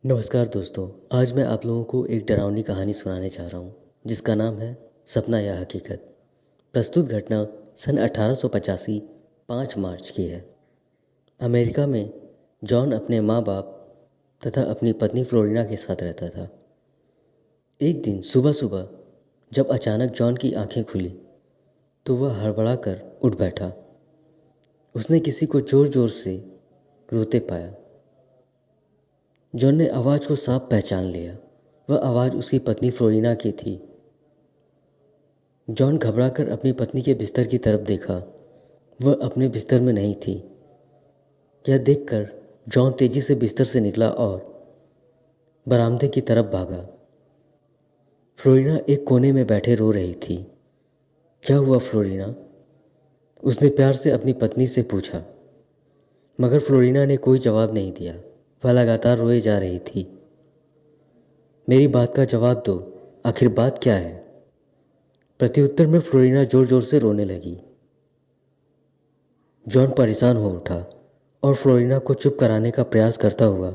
नमस्कार दोस्तों। आज मैं आप लोगों को एक डरावनी कहानी सुनाने जा रहा हूँ जिसका नाम है सपना या हकीकत। प्रस्तुत घटना सन 1885 5 मार्च की है। अमेरिका में जॉन अपने माँ बाप तथा अपनी पत्नी फ्लोरिना के साथ रहता था। एक दिन सुबह सुबह जब अचानक जॉन की आंखें खुली तो वह हड़बड़ा कर उठ बैठा। उसने किसी को जोर जोर से रोते पाया। जॉन ने आवाज़ को साफ पहचान लिया। वह आवाज़ उसकी पत्नी फ्लोरिना की थी। जॉन घबराकर अपनी पत्नी के बिस्तर की तरफ देखा। वह अपने बिस्तर में नहीं थी। यह देखकर जॉन तेजी से बिस्तर से निकला और बरामदे की तरफ भागा। फ्लोरिना एक कोने में बैठे रो रही थी। क्या हुआ फ्लोरिना? उसने प्यार से अपनी पत्नी से पूछा, मगर फ्लोरिना ने कोई जवाब नहीं दिया। वह लगातार रोए जा रही थी। मेरी बात का जवाब दो, आखिर बात क्या है? प्रत्युत्तर में फ्लोरिना जोर जोर से रोने लगी। जॉन परेशान हो उठा और फ्लोरिना को चुप कराने का प्रयास करता हुआ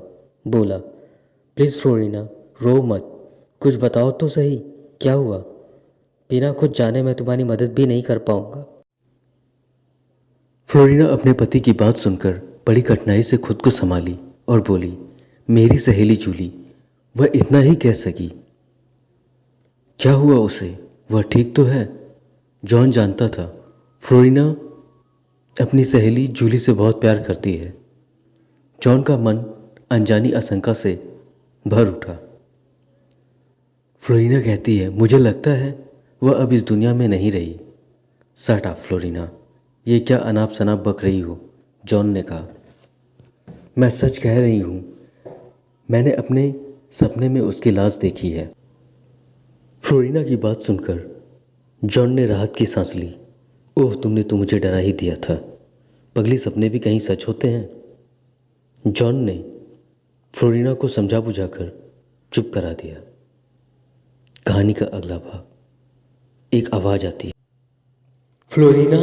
बोला, प्लीज़ फ्लोरिना, रो मत, कुछ बताओ तो सही, क्या हुआ? बिना कुछ जाने मैं तुम्हारी मदद भी नहीं कर पाऊंगा। फ्लोरिना अपने पति की बात सुनकर बड़ी कठिनाई से खुद को संभाली और बोली, मेरी सहेली जूली, वह इतना ही कह सकी। क्या हुआ उसे? वह ठीक तो है? जॉन जानता था फ्लोरिना अपनी सहेली जूली से बहुत प्यार करती है। जॉन का मन अनजानी आशंका से भर उठा। फ्लोरिना कहती है, मुझे लगता है वह अब इस दुनिया में नहीं रही। शट अप फ्लोरिना, ये क्या अनाप शनाप बक रही हो? जॉन ने कहा। मैं सच कह रही हूँ, मैंने अपने सपने में उसकी लाश देखी है। फ्लोरिना की बात सुनकर जॉन ने राहत की सांस ली। ओह, तुमने तो मुझे डरा ही दिया था। पगली, सपने भी कहीं सच होते हैं। जॉन ने फ्लोरिना को समझा बुझाकर चुप करा दिया। कहानी का अगला भाग। एक आवाज आती है, फ्लोरिना।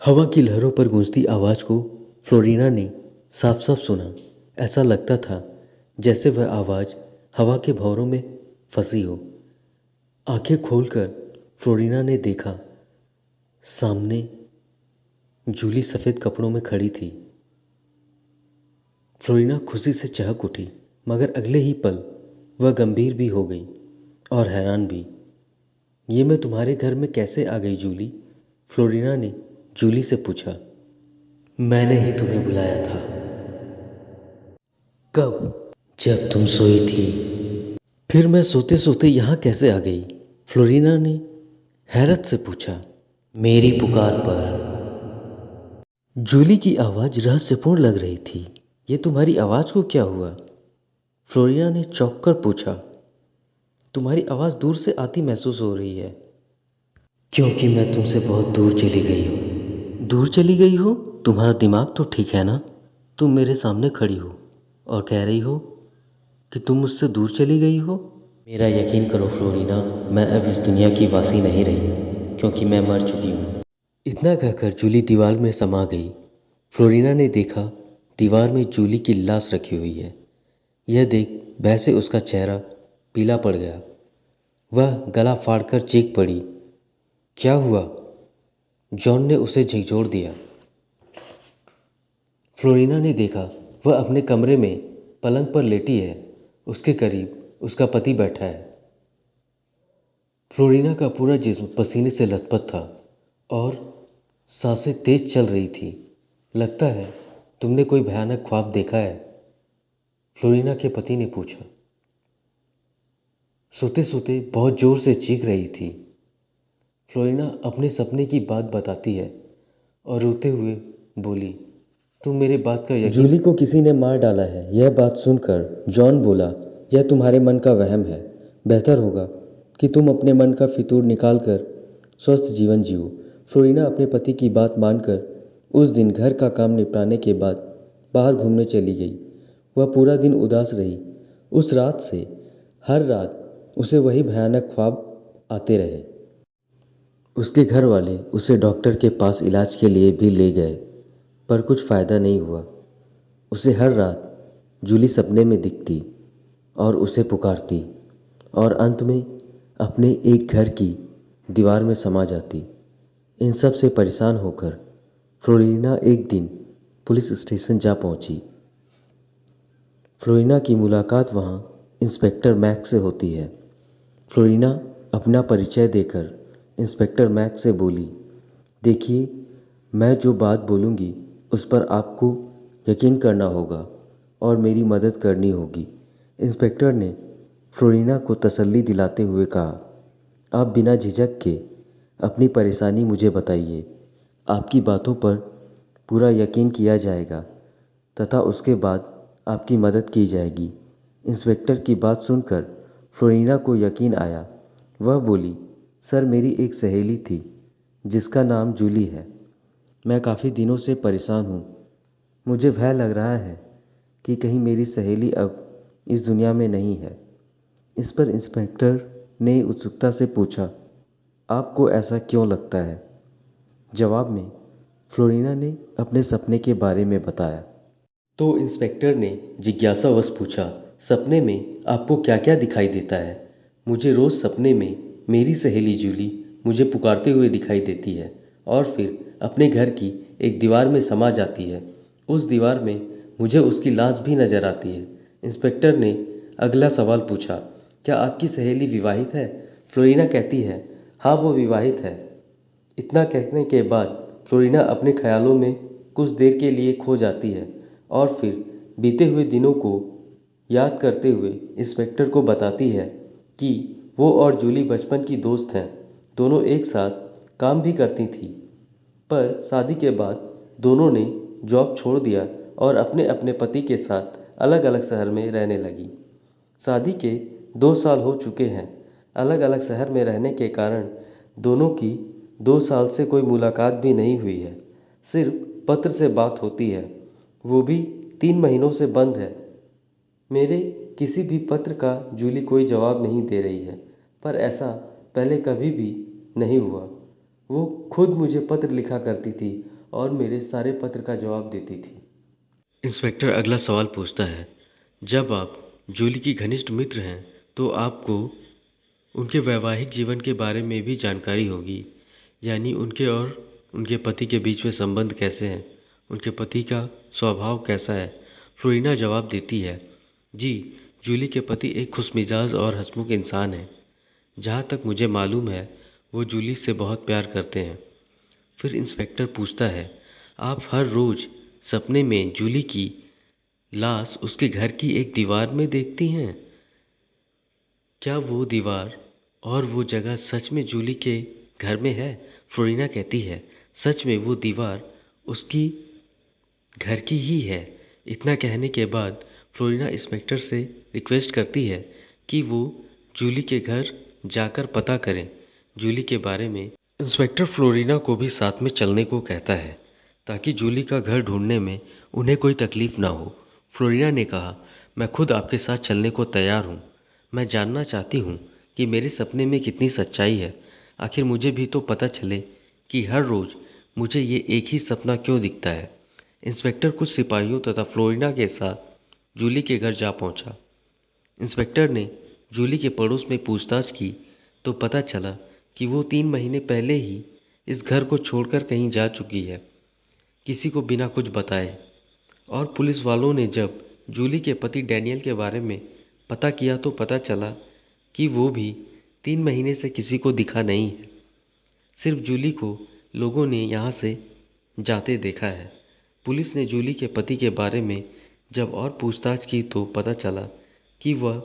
हवा की लहरों पर गूंजती आवाज को फ्लोरिना ने साफ साफ सुना। ऐसा लगता था जैसे वह आवाज हवा के भंवरों में फंसी हो। आंखें खोलकर फ्लोरिना ने देखा, सामने जूली सफेद कपड़ों में खड़ी थी। फ्लोरिना खुशी से चहक उठी, मगर अगले ही पल वह गंभीर भी हो गई और हैरान भी। ये मैं तुम्हारे घर में कैसे आ गई जूली? फ्लोरिना ने जूली से पूछा। मैंने ही तुम्हें बुलाया था। कब? जब तुम सोई थी। फिर मैं सोते सोते यहाँ कैसे आ गई? फ्लोरिना ने हैरत से पूछा। मेरी पुकार पर। जूली की आवाज रहस्यपूर्ण लग रही थी। ये तुम्हारी आवाज को क्या हुआ? फ्लोरिना ने चौंक कर पूछा। तुम्हारी आवाज दूर से आती महसूस हो रही है। क्योंकि मैं तुमसे बहुत दूर चली गई हूँ। दूर चली गई हो? तुम्हारा दिमाग तो ठीक है ना? तुम मेरे सामने खड़ी हो और कह रही हो कि तुम मुझसे दूर चली गई हो। मेरा यकीन करो फ्लोरिना, मैं अब इस दुनिया की वासी नहीं रही, क्योंकि मैं मर चुकी हूँ। इतना कहकर जूली दीवार में समा गई। फ्लोरिना ने देखा दीवार में जूली की लाश रखी हुई है। यह देख भय से उसका चेहरा पीला पड़ गया। वह गला फाड़कर चीख पड़ी। क्या हुआ? जॉन ने उसे झकझोर दिया। फ्लोरिना ने देखा वह अपने कमरे में पलंग पर लेटी है। उसके करीब उसका पति बैठा है। फ्लोरिना का पूरा जिस्म पसीने से लथपथ था और सांसें तेज चल रही थी। लगता है तुमने कोई भयानक ख्वाब देखा है? फ्लोरिना के पति ने पूछा। सोते सोते बहुत जोर से चीख रही थी। फ्लोरिना अपने सपने की बात बताती है और रोते हुए बोली, तुम मेरे बात का यकीन। जूली को किसी ने मार डाला है। यह बात सुनकर जॉन बोला, यह तुम्हारे मन का वहम है। बेहतर होगा कि तुम अपने मन का फितूर निकाल कर स्वस्थ जीवन जियो। फ्लोरिना अपने पति की बात मानकर उस दिन घर का काम निपटाने के बाद बाहर घूमने चली गई। वह पूरा दिन उदास रही। उस रात से हर रात उसे वही भयानक ख्वाब आते रहे। उसके घर वाले उसे डॉक्टर के पास इलाज के लिए भी ले गए, पर कुछ फायदा नहीं हुआ। उसे हर रात जूली सपने में दिखती और उसे पुकारती और अंत में अपने एक घर की दीवार में समा जाती। इन सब से परेशान होकर फ्लोरिना एक दिन पुलिस स्टेशन जा पहुंची। फ्लोरिना की मुलाकात वहां इंस्पेक्टर मैक्स से होती है। फ्लोरिना अपना परिचय देकर इंस्पेक्टर मैक्स से बोली, देखिए, मैं जो बात बोलूँगी उस पर आपको यकीन करना होगा और मेरी मदद करनी होगी। इंस्पेक्टर ने फ्लोरिना को तसल्ली दिलाते हुए कहा, आप बिना झिझक के अपनी परेशानी मुझे बताइए। आपकी बातों पर पूरा यकीन किया जाएगा तथा उसके बाद आपकी मदद की जाएगी। इंस्पेक्टर की बात सुनकर फ्लोरिना को यकीन आया। वह बोली, सर, मेरी एक सहेली थी जिसका नाम जूली है। मैं काफ़ी दिनों से परेशान हूँ। मुझे भय लग रहा है कि कहीं मेरी सहेली अब इस दुनिया में नहीं है। इस पर इंस्पेक्टर ने उत्सुकता से पूछा, आपको ऐसा क्यों लगता है? जवाब में फ्लोरिना ने अपने सपने के बारे में बताया। तो इंस्पेक्टर ने जिज्ञासावश पूछा, सपने में आपको क्या क्या दिखाई देता है? मुझे रोज़ सपने में मेरी सहेली जूली मुझे पुकारते हुए दिखाई देती है और फिर अपने घर की एक दीवार में समा जाती है। उस दीवार में मुझे उसकी लाश भी नजर आती है। इंस्पेक्टर ने अगला सवाल पूछा, क्या आपकी सहेली विवाहित है? फ्लोरिना कहती है, हाँ, वो विवाहित है। इतना कहने के बाद फ्लोरिना अपने ख्यालों में कुछ देर के लिए खो जाती है और फिर बीते हुए दिनों को याद करते हुए इंस्पेक्टर को बताती है कि वो और जूली बचपन की दोस्त हैं। दोनों एक साथ काम भी करती थी, पर शादी के बाद दोनों ने जॉब छोड़ दिया और अपने अपने पति के साथ अलग अलग शहर में रहने लगी। शादी के 2 साल हो चुके हैं। अलग अलग शहर में रहने के कारण दोनों की 2 साल से कोई मुलाकात भी नहीं हुई है। सिर्फ पत्र से बात होती है, वो भी 3 महीनों से बंद है। मेरे किसी भी पत्र का जूली कोई जवाब नहीं दे रही है, पर ऐसा पहले कभी भी नहीं हुआ। वो खुद मुझे पत्र लिखा करती थी और मेरे सारे पत्र का जवाब देती थी। इंस्पेक्टर अगला सवाल पूछता है, जब आप जूली की घनिष्ठ मित्र हैं तो आपको उनके वैवाहिक जीवन के बारे में भी जानकारी होगी, यानी उनके और उनके पति के बीच में संबंध कैसे हैं, उनके पति का स्वभाव कैसा है। फ्लोरिना जवाब देती है, जी, जूली के पति एक खुशमिजाज और हंसमुख इंसान हैं। जहाँ तक मुझे मालूम है वो जूली से बहुत प्यार करते हैं। फिर इंस्पेक्टर पूछता है, आप हर रोज सपने में जूली की लाश उसके घर की एक दीवार में देखती हैं? क्या वो दीवार और वो जगह सच में जूली के घर में है? फ्लोरिना कहती है, सच में वो दीवार उसकी घर की ही है। इतना कहने के बाद फ्लोरिना इंस्पेक्टर से रिक्वेस्ट करती है कि वो जूली के घर जाकर पता करें जूली के बारे में। इंस्पेक्टर फ्लोरिना को भी साथ में चलने को कहता है ताकि जूली का घर ढूंढने में उन्हें कोई तकलीफ ना हो। फ्लोरिना ने कहा, मैं खुद आपके साथ चलने को तैयार हूँ। मैं जानना चाहती हूँ कि मेरे सपने में कितनी सच्चाई है। आखिर मुझे भी तो पता चले कि हर रोज़ मुझे ये एक ही सपना क्यों दिखता है। इंस्पेक्टर कुछ सिपाहियों तथा फ्लोरिना के साथ जूली के घर जा पहुंचा। इंस्पेक्टर ने जूली के पड़ोस में पूछताछ की तो पता चला कि वो 3 महीने पहले ही इस घर को छोड़कर कहीं जा चुकी है, किसी को बिना कुछ बताए। और पुलिस वालों ने जब जूली के पति डैनियल के बारे में पता किया तो पता चला कि वो भी 3 महीने से किसी को दिखा नहीं है। सिर्फ जूली को लोगों ने यहाँ से जाते देखा है। पुलिस ने जूली के पति के बारे में जब और पूछताछ की तो पता चला कि वह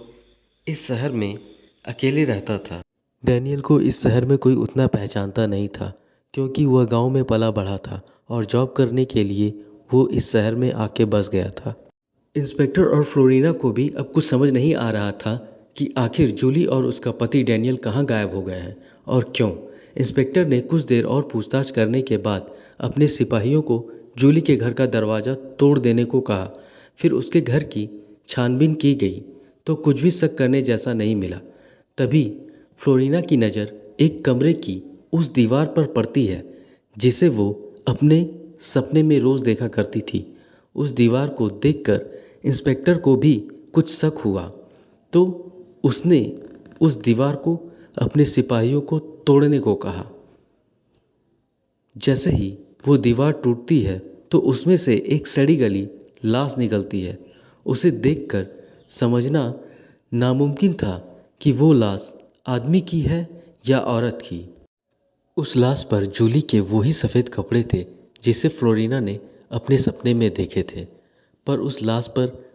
इस शहर में अकेले रहता था। डैनियल को इस शहर में कोई उतना पहचानता नहीं था क्योंकि वह गांव में पला बढ़ा था और जॉब करने के लिए वो इस शहर में आके बस गया था। इंस्पेक्टर और फ्लोरिना को भी अब कुछ समझ नहीं आ रहा था कि आखिर जूली और उसका पति डैनियल कहाँ गायब हो गए हैं और क्यों। इंस्पेक्टर ने कुछ देर और पूछताछ करने के बाद अपने सिपाहियों को जूली के घर का दरवाज़ा तोड़ देने को कहा। फिर उसके घर की छानबीन की गई तो कुछ भी शक करने जैसा नहीं मिला। तभी फ्लोरिना की नज़र एक कमरे की उस दीवार पर पड़ती है जिसे वो अपने सपने में रोज़ देखा करती थी। उस दीवार को देखकर इंस्पेक्टर को भी कुछ शक हुआ, तो उसने उस दीवार को अपने सिपाहियों को तोड़ने को कहा। जैसे ही वो दीवार टूटती है तो उसमें से एक सड़ी गली लाश निकलती है। उसे देखकर समझना नामुमकिन था कि वो लाश आदमी की है या औरत की। उस लाश पर जूली के वही सफ़ेद कपड़े थे जिसे फ्लोरिना ने अपने सपने में देखे थे, पर उस लाश पर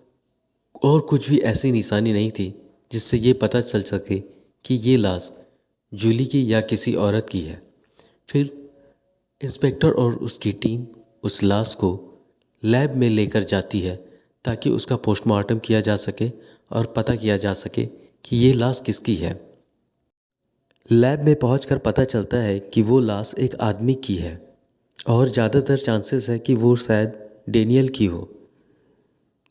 और कुछ भी ऐसी निशानी नहीं थी जिससे ये पता चल सके कि ये लाश जूली की या किसी औरत की है। फिर इंस्पेक्टर और उसकी टीम उस लाश को लैब में लेकर जाती है ताकि उसका पोस्टमार्टम किया जा सके और पता किया जा सके कि ये लाश किसकी है। लैब में पहुंचकर पता चलता है कि वो लाश एक आदमी की है और ज़्यादातर चांसेस है कि वो शायद डेनियल की हो।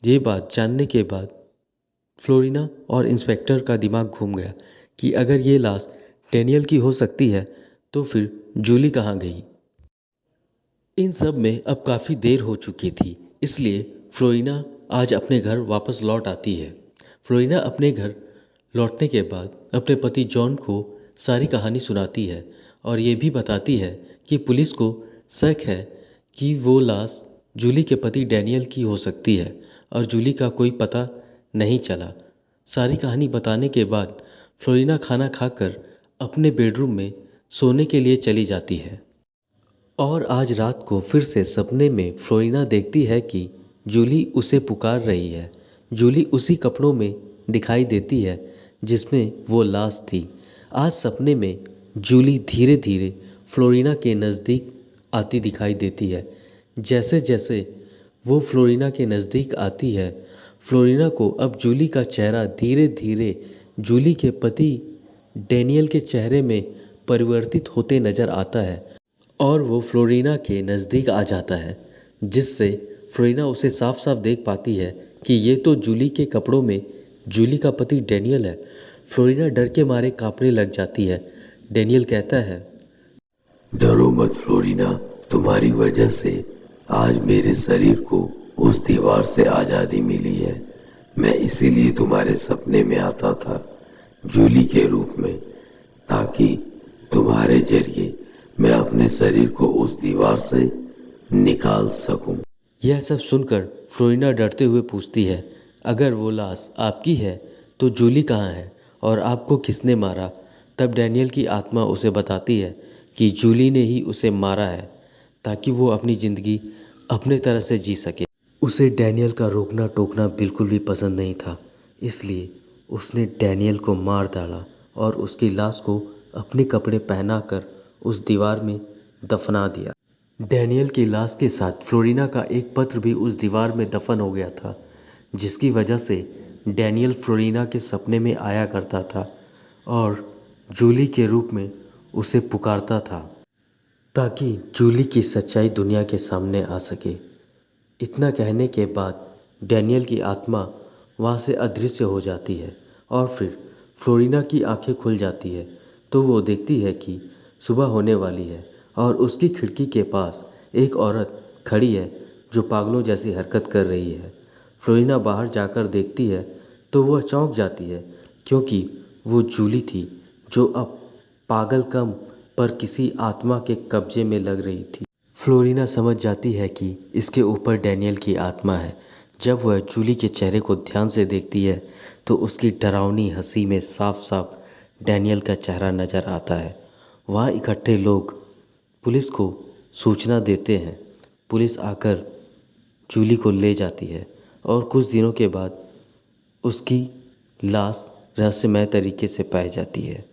ये बात जानने के बाद फ्लोरिना और इंस्पेक्टर का दिमाग घूम गया कि अगर ये लाश डेनियल की हो सकती है तो फिर जूली कहाँ गई। इन सब में अब काफ़ी देर हो चुकी थी, इसलिए फ्लोरिना आज अपने घर वापस लौट आती है। फ्लोरिना अपने घर लौटने के बाद अपने पति जॉन को सारी कहानी सुनाती है और ये भी बताती है कि पुलिस को शक है कि वो लाश जूली के पति डैनियल की हो सकती है और जूली का कोई पता नहीं चला। सारी कहानी बताने के बाद फ्लोरिना खाना खाकर अपने बेडरूम में सोने के लिए चली जाती है। और आज रात को फिर से सपने में फ्लोरिना देखती है कि जूली उसे पुकार रही है। जूली उसी कपड़ों में दिखाई देती है जिसमें वो लाश थी। आज सपने में जूली धीरे धीरे फ्लोरिना के नज़दीक आती दिखाई देती है। जैसे जैसे वो फ्लोरिना के नज़दीक आती है, फ्लोरिना को अब जूली का चेहरा धीरे धीरे जूली के पति डैनियल के चेहरे में परिवर्तित होते नजर आता है और वो फ्लोरिना के नज़दीक आ जाता है, जिससे फ्लोरिना उसे साफ साफ देख पाती है कि ये तो जूली के कपड़ों में जूली का पति डैनियल है। फ्लोरिना डर के मारे कांपने लग जाती है। डैनियल कहता है, डरो मत फ्लोरिना, तुम्हारी वजह से आज मेरे शरीर को उस दीवार से आज़ादी मिली है। मैं इसीलिए तुम्हारे सपने में आता था जूली के रूप में, ताकि तुम्हारे जरिए मैं अपने शरीर को उस दीवार से निकाल सकूं। यह सब सुनकर फ्लोरिना डरते हुए पूछती है, अगर वो लाश आपकी है तो जूली कहाँ है और आपको किसने मारा। तब डैनियल की आत्मा उसे बताती है कि जूली ने ही उसे मारा है ताकि वो अपनी ज़िंदगी अपने तरह से जी सके। उसे डैनियल का रोकना टोकना बिल्कुल भी पसंद नहीं था, इसलिए उसने डैनियल को मार डाला और उसकी लाश को अपने कपड़े पहनाकर उस दीवार में दफना दिया। डैनियल की लाश के साथ फ्लोरिना का एक पत्र भी उस दीवार में दफन हो गया था, जिसकी वजह से डैनियल फ्लोरिना के सपने में आया करता था और जूली के रूप में उसे पुकारता था ताकि जूली की सच्चाई दुनिया के सामने आ सके। इतना कहने के बाद डैनियल की आत्मा वहाँ से अदृश्य हो जाती है और फिर फ्लोरिना की आंखें खुल जाती है तो वो देखती है कि सुबह होने वाली है और उसकी खिड़की के पास एक औरत खड़ी है जो पागलों जैसी हरकत कर रही है। फ्लोरिना बाहर जाकर देखती है तो वह चौंक जाती है क्योंकि वो जूली थी जो अब पागलकम पर किसी आत्मा के कब्जे में लग रही थी। फ्लोरिना समझ जाती है कि इसके ऊपर डैनियल की आत्मा है। जब वह जूली के चेहरे को ध्यान से देखती है तो उसकी डरावनी हंसी में साफ साफ डैनियल का चेहरा नजर आता है। वहाँ इकट्ठे लोग पुलिस को सूचना देते हैं। पुलिस आकर जूली को ले जाती है और कुछ दिनों के बाद उसकी लाश रहस्यमय तरीके से पाई जाती है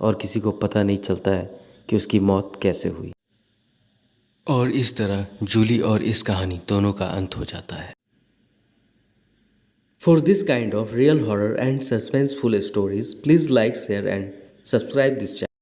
और किसी को पता नहीं चलता है कि उसकी मौत कैसे हुई। और इस तरह जूली और इस कहानी दोनों का अंत हो जाता है। For this kind of real horror and suspenseful stories, please like, share and subscribe this channel.